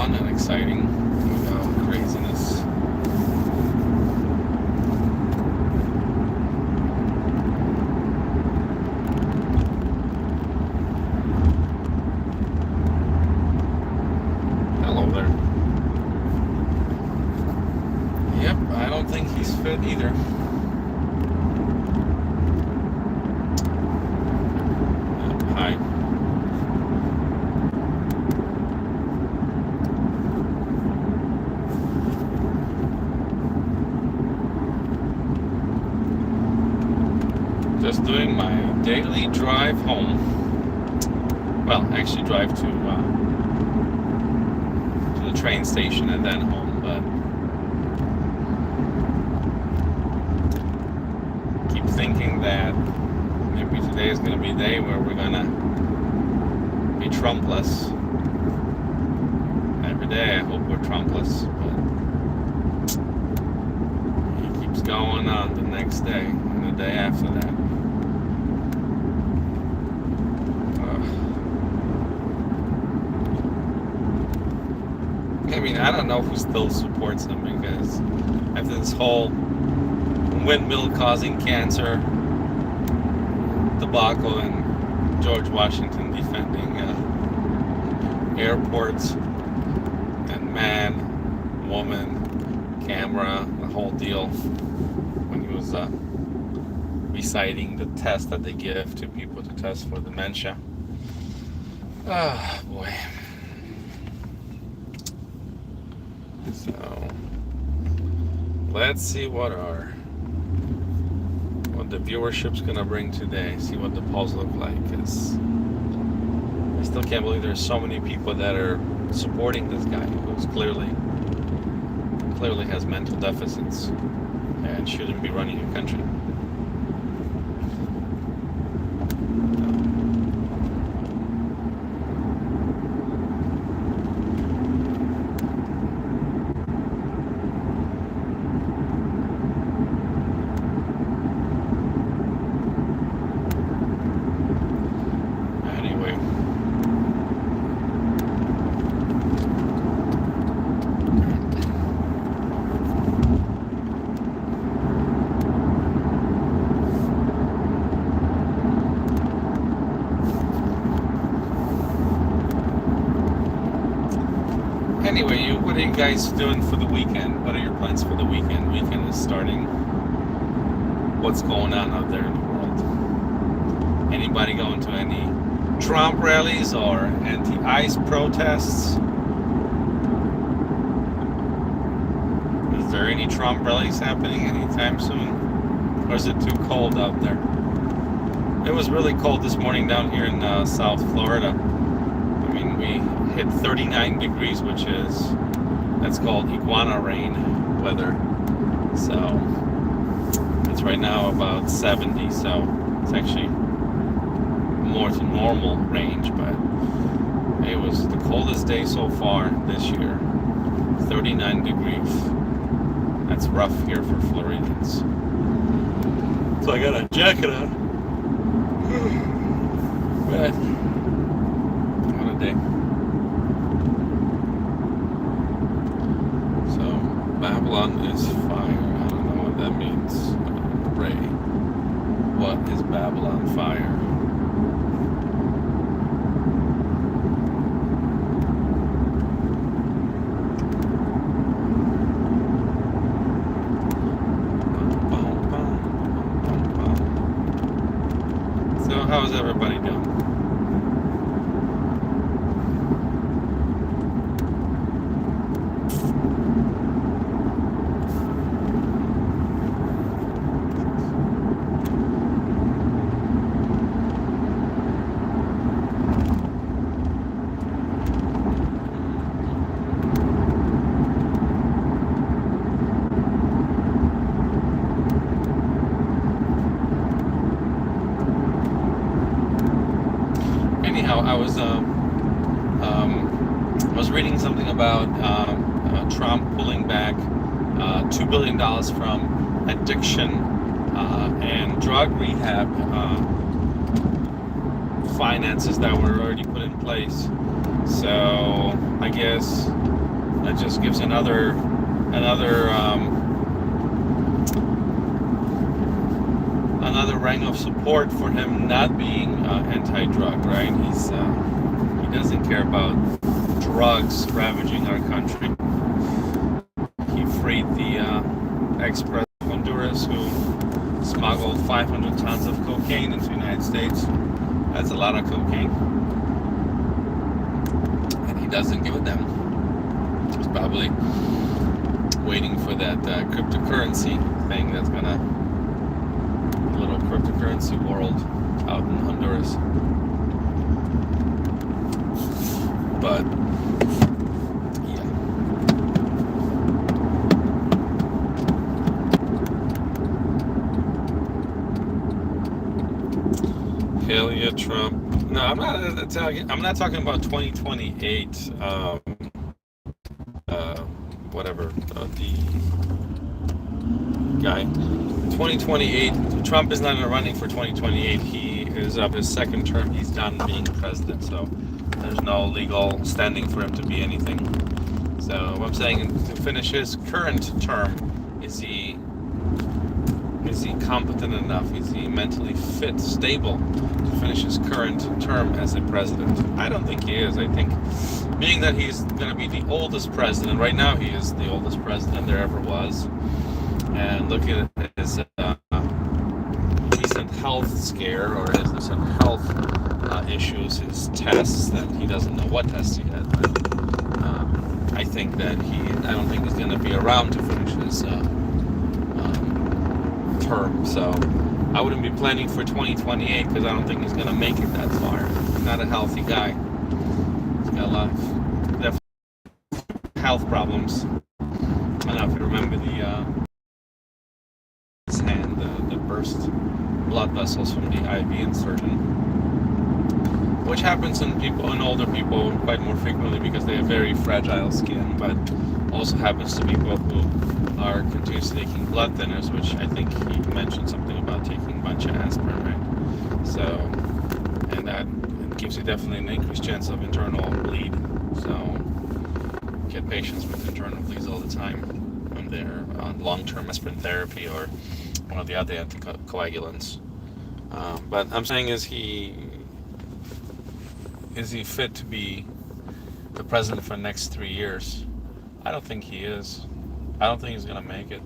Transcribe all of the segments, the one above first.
fun and exciting. Craziness. Hello there. Yep, I don't think he's fit either. Hi. Just doing my daily drive home. Well, actually drive to the train station and then home, but keep thinking that maybe today is going to be the day where we're going to be Trumpless. Every day I hope we're Trumpless, but it keeps going on the next day and the day after that. I mean, I don't know who still supports him, because after this whole windmill causing cancer debacle and George Washington defending airports and man, woman, camera, the whole deal, when he was reciting the test that they give to people to test for dementia. Oh boy. So let's see what the viewership's gonna bring today. See what the polls look like. Cause I still can't believe there's so many people that are supporting this guy who's clearly has mental deficits and shouldn't be running a country. Anyway, what are you guys doing for the weekend? What are your plans for the weekend? Weekend is starting. What's going on out there in the world? Anybody going to any Trump rallies or anti-ICE protests? Is there any Trump rallies happening anytime soon? Or is it too cold out there? It was really cold this morning down here in South Florida. I mean, we hit 39 degrees, that's called iguana rain weather. So it's right now about 70, so it's actually more to normal range, but it was the coldest day so far this year. 39 degrees. That's rough here for Floridians. So I got a jacket on. But what a day. Babylon is fire. I don't know what that means. Ray. What is Babylon fire? So how's everybody doing? I was reading something about Trump pulling back $2 billion from addiction and drug rehab finances that were already put in place. So I guess That just gives another another ring of support for him not being anti-drug, right? He doesn't care about drugs ravaging our country. He freed the ex-president of Honduras who smuggled 500 tons of cocaine into the United States. That's a lot of cocaine. And he doesn't give a damn. He's probably waiting for that cryptocurrency thing that's gonna, little cryptocurrency world out in Honduras. But yeah. Hell yeah, Trump. No, I'm not talking about 2028. Whatever the guy. 2028. Trump is not running for 2028. He is up his second term. He's done being president. So there's no legal standing for him to be anything. So what I'm saying, to finish his current term, is he competent enough? Is he mentally fit, stable to finish his current term as a president? I don't think he is. I think, being that he's going to be the oldest president, right now he is the oldest president there ever was, and look at his recent health scare, or his recent health issues, his tests, that he doesn't know what tests he had, but I don't think he's going to be around to finish his term, so I wouldn't be planning for 2028, because I don't think he's going to make it that far. He's not a healthy guy. He's got a lot of health problems. I don't know if you remember his hand that burst blood vessels from the IV insertion, which happens in older people quite more frequently because they have very fragile skin, but also happens to people who are continuously taking blood thinners, which I think he mentioned something about taking a bunch of aspirin, right? So, and that gives you definitely an increased chance of internal bleed. So, get patients with internal bleeds all the time when they're on long-term aspirin therapy or one of the other anticoagulants. But I'm saying, is he fit to be the president for the next 3 years? I don't think he is. I don't think he's going to make it.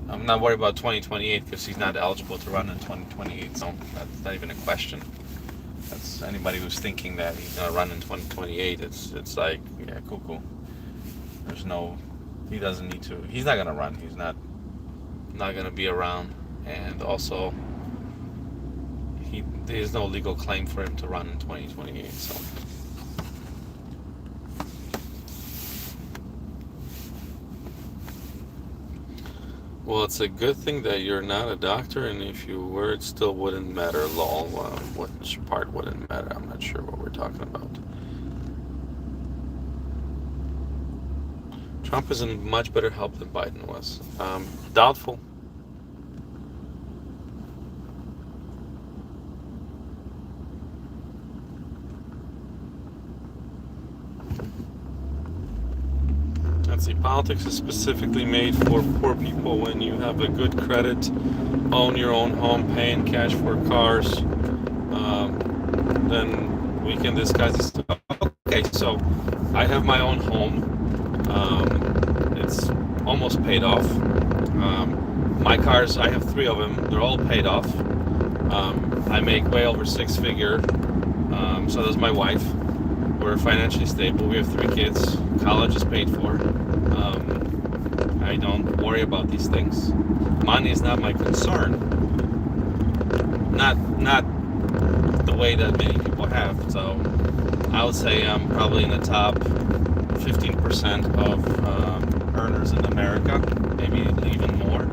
I'm not worried about 2028 because he's not eligible to run in 2028, so that's not even a question. That's anybody who's thinking that he's going to run in 2028. It's like, yeah, cuckoo. There's no, he doesn't need to. He's not going to run. He's not going to be around, and also there's no legal claim for him to run in 2028. So. Well, it's a good thing that you're not a doctor, and if you were, it still wouldn't matter. Lol. Which part wouldn't matter? I'm not sure what we're talking about. Trump is in much better health than Biden was. Doubtful. See, politics is specifically made for poor people. When you have a good credit, own your own home, pay in cash for cars, then we can discuss this stuff. Okay, so I have my own home. It's almost paid off. My cars, I have 3 of them. They're all paid off. I make way over 6-figure. So does my wife. We're financially stable. We have 3 kids. College is paid for. I don't worry about these things. Money is not my concern. Not the way that many people have. So I would say I'm probably in the top 15% of earners in America, maybe even more.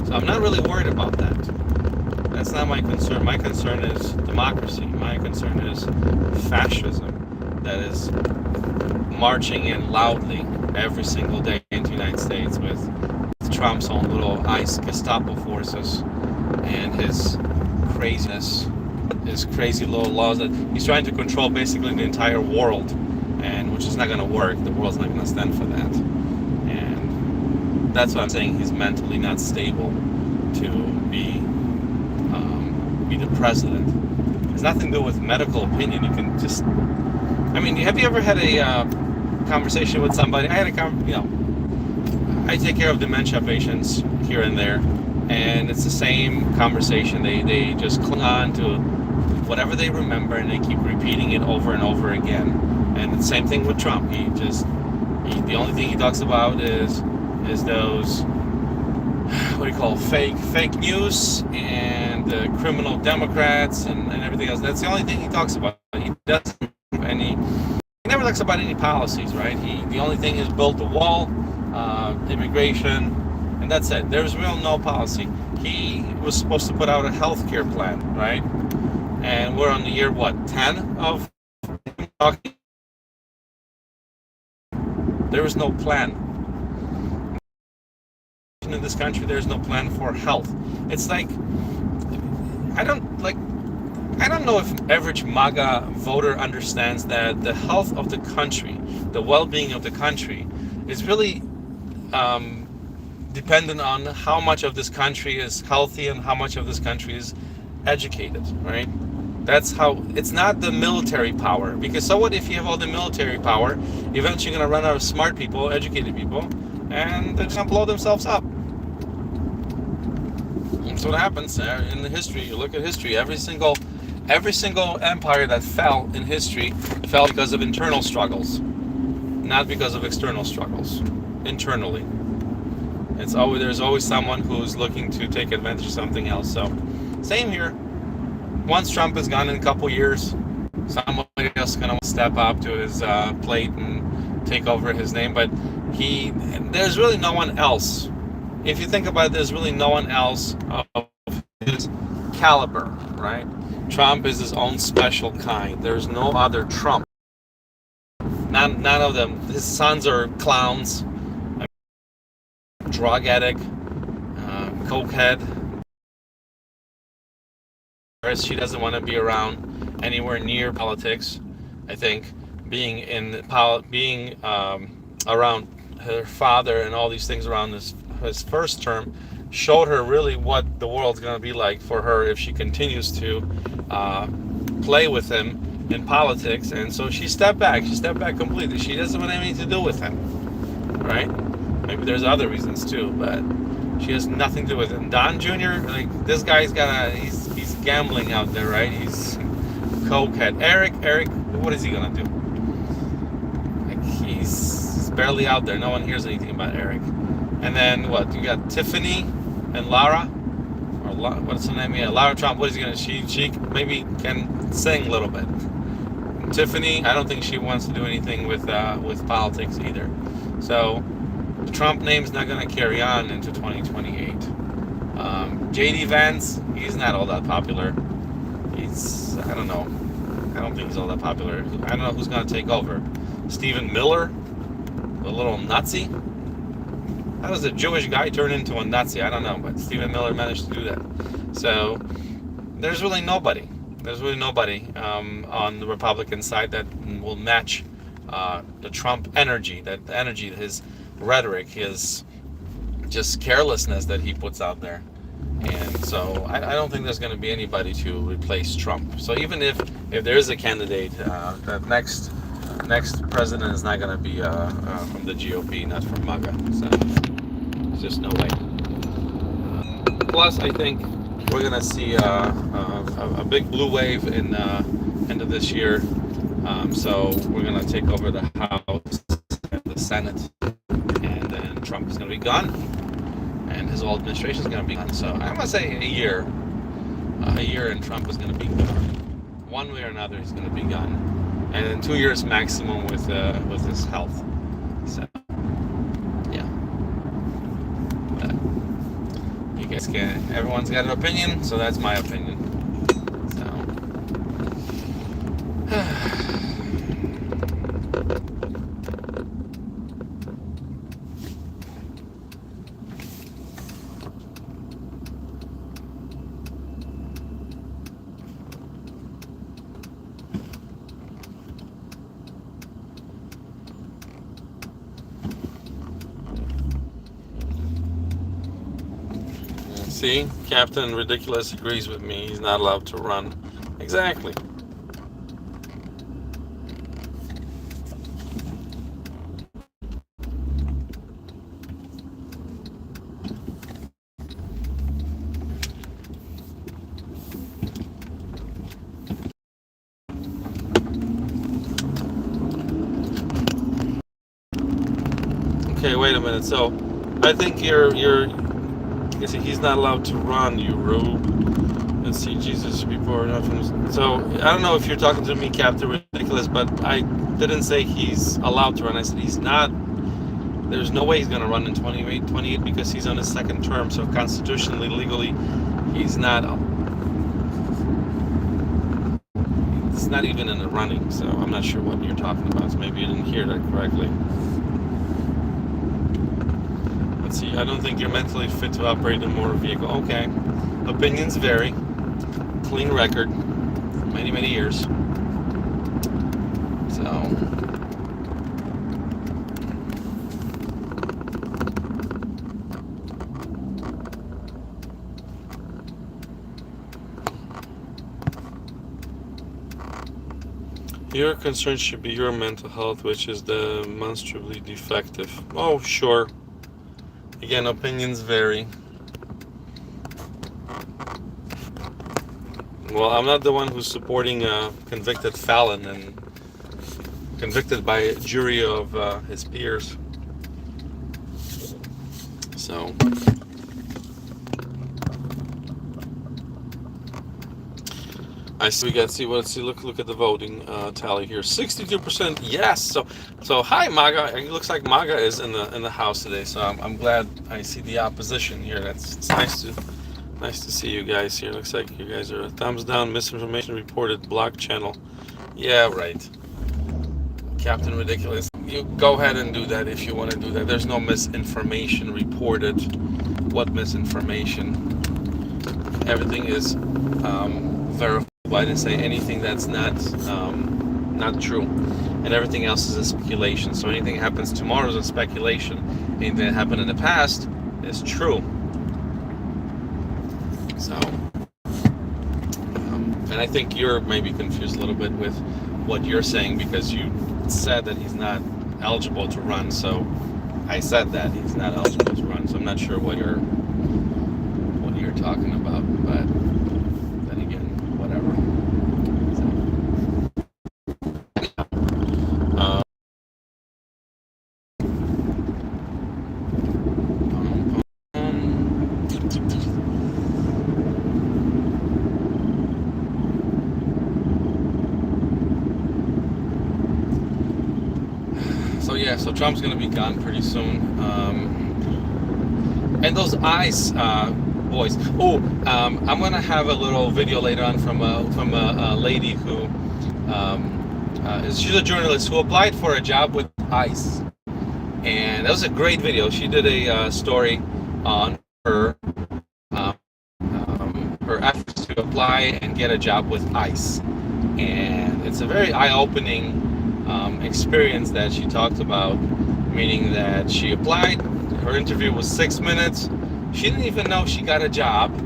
So I'm not really worried about that. That's not my concern. My concern is democracy. My concern is fascism that is marching in loudly every single day into the United States with Trump's own little ICE Gestapo forces and his craziness, his crazy little laws that he's trying to control basically the entire world and which is not going to work. The world's not going to stand for that, and that's what I'm saying. He's mentally not stable to be the president. It has nothing to do with medical opinion. You can just, I mean, have you ever had a conversation with somebody? I had I take care of dementia patients here and there, and it's the same conversation. They just cling on to whatever they remember, and they keep repeating it over and over again. And the same thing with Trump. The only thing he talks about is those, what do you call, fake news and criminal Democrats and everything else. That's the only thing he talks about. He doesn't have any. He never talks about any policies, right? The only thing is build the wall, immigration, and that's it. There's no policy. He was supposed to put out a healthcare plan, right? And we're on the year 10 of him talking. There is no plan. In this country, there's no plan for health. It's like, I don't know if average MAGA voter understands that the health of the country, the well-being of the country, is really dependent on how much of this country is healthy and how much of this country is educated, right? That's how. It's not the military power, because so what if you have all the military power? Eventually you're going to run out of smart people, educated people, and they're just going to blow themselves up. That's what happens in the history. You look at history, every single empire that fell in history fell because of internal struggles, not because of external struggles. Internally, there's always someone who's looking to take advantage of something else. So same here. Once Trump is gone in a couple years, somebody else is going to step up to his plate and take over his name. But there's really no one else. If you think about it, there's really no one else of his caliber, right? Trump is his own special kind. There's no other Trump. None of them. His sons are clowns, drug addict, cokehead. She doesn't want to be around anywhere near politics. I think being around her father and all these things around his first term showed her really what the world's going to be like for her if she continues to play with him in politics. And so she stepped back. She stepped back completely. She doesn't want anything to do with him, right? Maybe there's other reasons too, but she has nothing to do with him. Don Jr., like, this guy's he's gambling out there, right? He's cokehead. Eric, what is he gonna do? Like, he's barely out there. No one hears anything about Eric. And then what? You got Tiffany and Lara, or what's her name? Yeah, Lara Trump. What is he gonna? She maybe can sing a little bit. Tiffany, I don't think she wants to do anything with politics either. So the Trump name's not going to carry on into 2028. JD Vance, he's not all that popular. I don't know. I don't think he's all that popular. I don't know who's going to take over. Stephen Miller, the little Nazi. How does a Jewish guy turn into a Nazi? I don't know, but Stephen Miller managed to do that. So there's really nobody. There's really nobody on the Republican side that will match the Trump energy, his rhetoric, his just carelessness that he puts out there. And so I don't think there's going to be anybody to replace Trump. So even if there is a candidate, the next president is not going to be from the GOP, not from MAGA. So there's just no way. Plus, I think we're going to see a big blue wave in end of this year. So we're going to take over the House and the Senate, and then Trump is going to be gone, and his whole administration is going to be gone. So I'm going to say a year, and Trump is going to be gone. One way or another, he's going to be gone, and in 2 years maximum with his health. So yeah, you guys everyone's got an opinion, so that's my opinion. See, Captain Ridiculous agrees with me. He's not allowed to run. Exactly. Okay, wait a minute. So, I think you see, he's not allowed to run, you rube. Let's see, Jesus before. So, I don't know if you're talking to me, Captain Ridiculous, but I didn't say he's allowed to run. I said he's not. There's no way he's going to run in 28 because he's on his second term. So, constitutionally, legally, he's not. It's not even in the running. So, I'm not sure what you're talking about. So maybe you didn't hear that correctly. Let's see, I don't think you're mentally fit to operate a motor vehicle. Okay. Opinions vary. Clean record. Many, many years. So. Your concern should be your mental health, which is demonstrably defective. Oh, sure. Again, opinions vary. Well, I'm not the one who's supporting a convicted felon and convicted by a jury of his peers. So, I see. We got to see. Look at the voting tally here. 62% yes. So hi MAGA. It looks like MAGA is in the house today. So I'm glad I see the opposition here. It's nice to see you guys here. Looks like you guys are a thumbs down. Misinformation reported. Block channel. Yeah, right. Captain Ridiculous. You go ahead and do that if you want to do that. There's no misinformation reported. What misinformation? Everything is verified. I didn't say anything that's not true, and everything else is a speculation. So anything that happens tomorrow is a speculation. Anything that happened in the past is true. So, and I think you're maybe confused a little bit with what you're saying because you said that he's not eligible to run. So I said that he's not eligible to run. So I'm not sure what you're talking about, but. So Trump's going to be gone pretty soon. And those ICE boys. Oh, I'm going to have a little video later on from a lady who she's a journalist who applied for a job with ICE, and that was a great video. She did a story on her efforts to apply and get a job with ICE, and it's a very eye-opening experience that she talked about, meaning that she applied, her interview was 6 minutes, she didn't even know she got a job.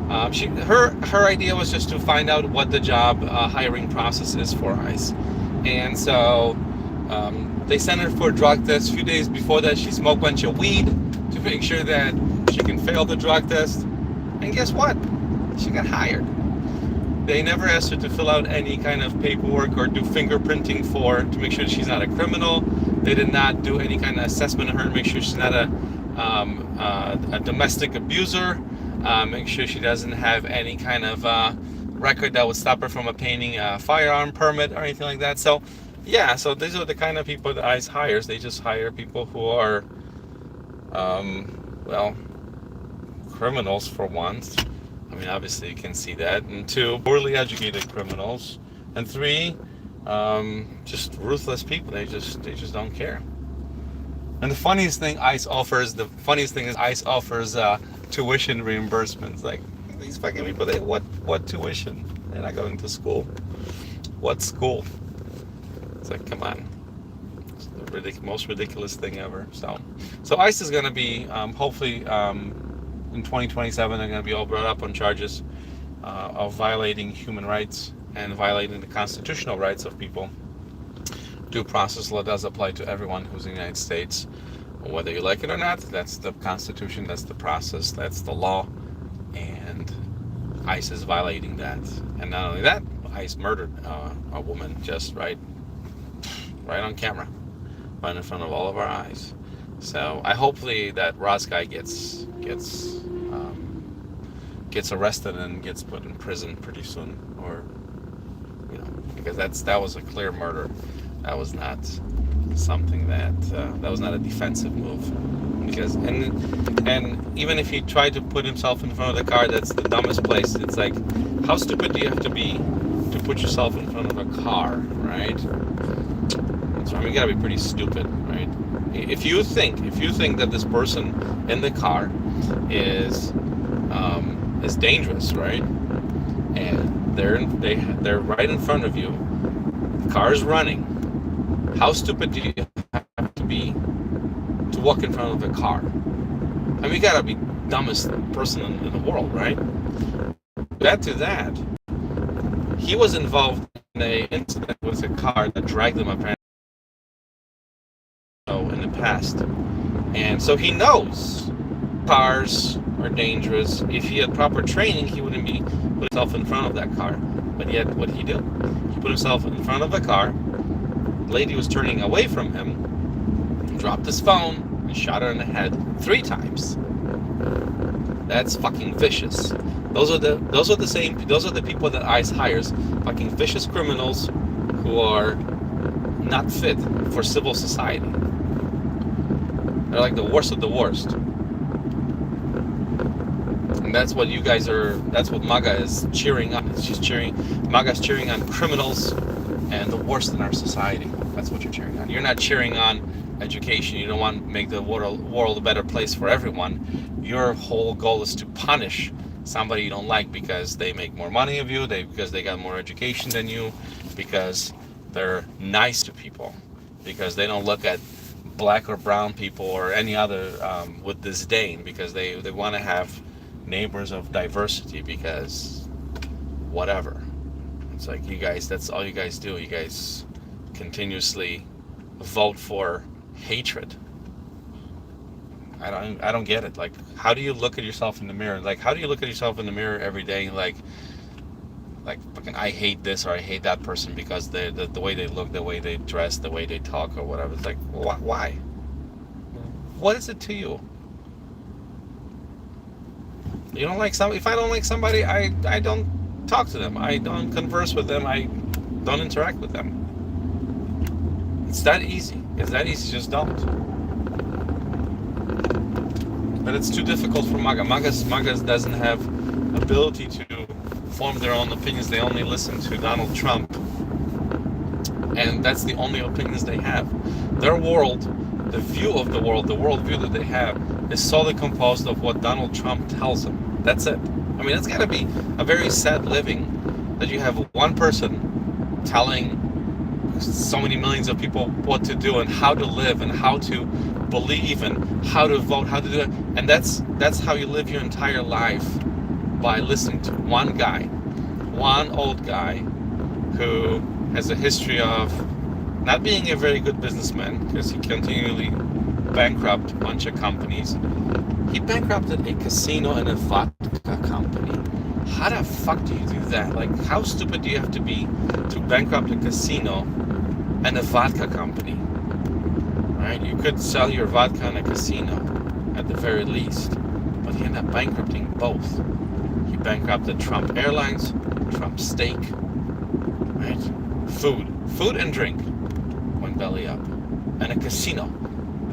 Her idea was just to find out what the job hiring process is for ICE, and so they sent her for a drug test. A few days before that, she smoked a bunch of weed to make sure that she can fail the drug test, and guess what? She got hired. They never asked her to fill out any kind of paperwork or do fingerprinting to make sure she's not a criminal. They did not do any kind of assessment of her to make sure she's not a domestic abuser. Make sure she doesn't have any kind of record that would stop her from obtaining a firearm permit or anything like that. So, yeah, so these are the kind of people that ICE hires. They just hire people who are, criminals for once. I mean, obviously you can see that. And 2, poorly educated criminals. And 3, just ruthless people. They just don't care. And the funniest thing ICE offers tuition reimbursements. Like, these fucking people, what tuition? They're not going to school. What school? It's like, come on. It's the most ridiculous thing ever. So ICE is going to be hopefully in 2027 are going to be all brought up on charges of violating human rights and violating the constitutional rights of people. Due process law does apply to everyone who's in the United States, whether you like it or not. That's the Constitution, that's the process, that's the law, and ICE is violating that. And not only that, ICE murdered a woman just right on camera, right in front of all of our eyes. So I hopefully that Ross guy gets arrested and gets put in prison pretty soon, or because that was a clear murder. That was not something that was not a defensive move. Because and even if he tried to put himself in front of the car, that's the dumbest place. It's like, how stupid do you have to be to put yourself in front of a car, right? So you gotta be pretty stupid, right? If you think that this person in the car is dangerous, right? And they're right in front of you. The car is running. How stupid do you have to be to walk in front of a car? I mean, you gotta be dumbest person in the world, right? Add to that, he was involved in an incident with a car that dragged him apparently in the past, and so he knows cars are dangerous. If he had proper training, he wouldn't be put himself in front of that car. But yet, what did he do? He put himself in front of a car. The lady was turning away from him, dropped his phone, and shot her in the head 3 times. That's fucking vicious. Those are the people that ICE hires. Fucking vicious criminals who are not fit for civil society. They're like the worst of the worst. And that's what you guys are, that's what MAGA is cheering on. MAGA's cheering on criminals and the worst in our society. That's what you're cheering on. You're not cheering on education. You don't want to make the world a better place for everyone. Your whole goal is to punish somebody you don't like because they make more money of you, because they got more education than you, because they're nice to people, because they don't look at black or brown people or any other with disdain, because they want to have neighbors of diversity, because whatever. It's like, you guys, that's all you guys do. You guys continuously vote for hatred. I don't get it. Like, how do you look at yourself in the mirror? Like, how do you look at yourself in the mirror every day? Like fucking, I hate this or I hate that person because the way they look, the way they dress, the way they talk, or whatever. It's like, why? What is it to you? You don't like somebody. If I don't like somebody, I don't talk to them. I don't converse with them. I don't interact with them. It's that easy. It's that easy. Just don't. But it's too difficult for MAGA. MAGA doesn't have ability to form their own opinions. They only listen to Donald Trump, and that's the only opinions they have. Their world, the view of the world, the worldview that they have, is solely composed of what Donald Trump tells them. That's it. I mean, it's got to be a very sad living that you have one person telling so many millions of people what to do and how to live and how to believe and how to vote, how to do it. And that's how you live your entire life, by listening to one guy, one old guy who has a history of not being a very good businessman, because he continually bankrupted a bunch of companies. He bankrupted a casino and a vodka company. How the fuck do you do that? Like, how stupid do you have to be to bankrupt a casino and a vodka company? Right? You could sell your vodka in a casino at the very least, but he ended up bankrupting both. He bankrupted Trump Airlines, Trump Steak, right? Food and drink went belly up, and a casino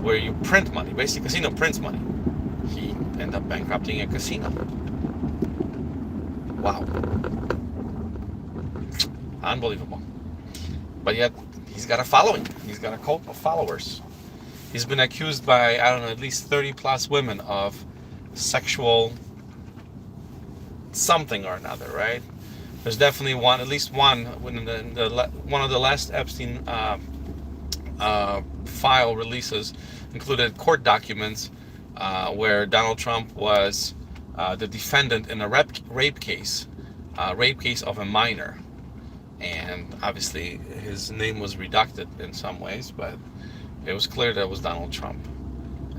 where you print money. Basically, casino prints money. He ended up bankrupting a casino. Wow, unbelievable. But yet, he's got a following. He's got a cult of followers. He's been accused by, I don't know, at least 30 plus women of sexual something or another, right? There's definitely one, at least one, one of the last Epstein file releases included court documents where Donald Trump was the defendant in a rape case of a minor. And obviously his name was redacted in some ways, but it was clear that it was Donald Trump.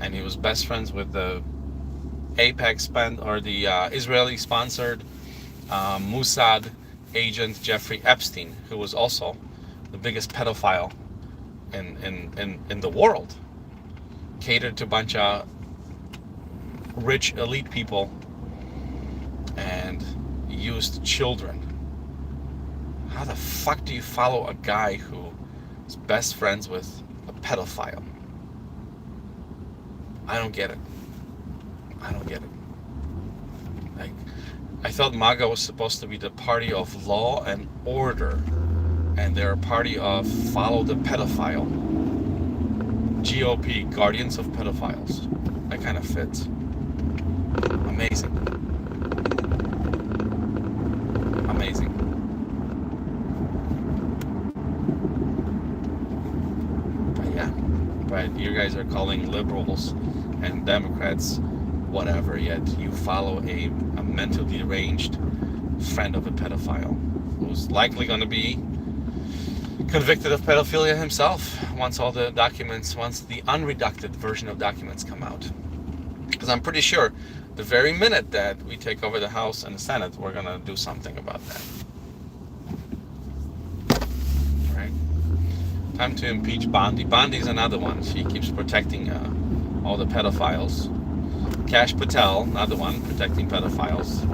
And he was best friends with the Israeli-sponsored Mossad agent Jeffrey Epstein, who was also the biggest pedophile in the world. Catered to a bunch of rich elite people and used children. How the fuck do you follow a guy who is best friends with a pedophile? I don't get it. Like, I thought MAGA was supposed to be the party of law and order, and they're a party of follow the pedophile. GOP, guardians of pedophiles. That kind of fits. Amazing. But you guys are calling liberals and Democrats whatever, yet you follow a mentally deranged friend of a pedophile who's likely going to be convicted of pedophilia himself once the unredacted version of documents come out. Because I'm pretty sure the very minute that we take over the House and the Senate, we're going to do something about that. Right? Time to impeach Bondi. Bondi's another one. She keeps protecting all the pedophiles. Kash Patel, another one, protecting pedophiles.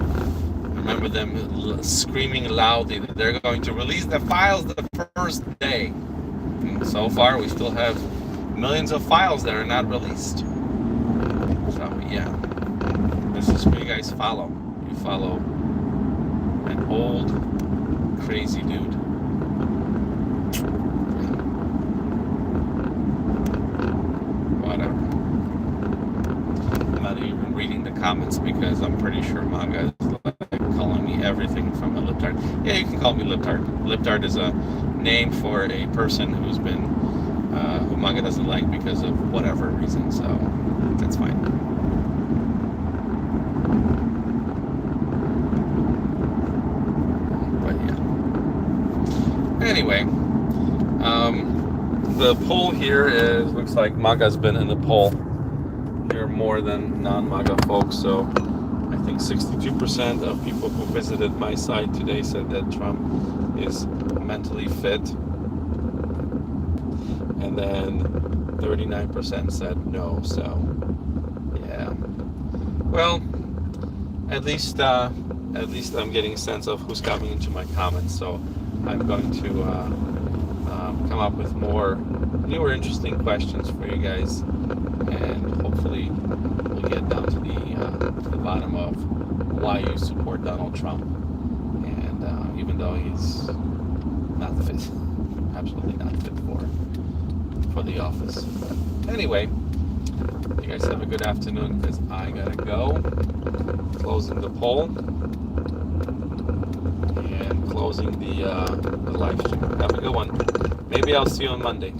Remember them screaming loudly that they're going to release the files the first day. And so far, we still have millions of files that are not released. So, yeah. This is who you guys follow. You follow an old, crazy dude. Whatever. I'm not even reading the comments because I'm pretty sure MAGA is calling me everything from a libtard. Yeah, you can call me libtard. Libtard is a name for a person who's been, who MAGA doesn't like because of whatever reason, so that's fine. But yeah. Anyway, the poll here looks like MAGA's been in the poll here more than non-MAGA folks, so I think 62% of people who visited my site today said that Trump is mentally fit, and then 39% said no. So yeah, well, at least I'm getting a sense of who's coming into my comments, so I'm going to come up with more newer interesting questions for you guys, and hopefully we'll get down to the bottom of why you support Donald Trump. And even though he's not fit, absolutely not fit for the office. Anyway, you guys have a good afternoon, because I gotta go. Closing the poll and closing the live stream. Have a good one. Maybe I'll see you on Monday.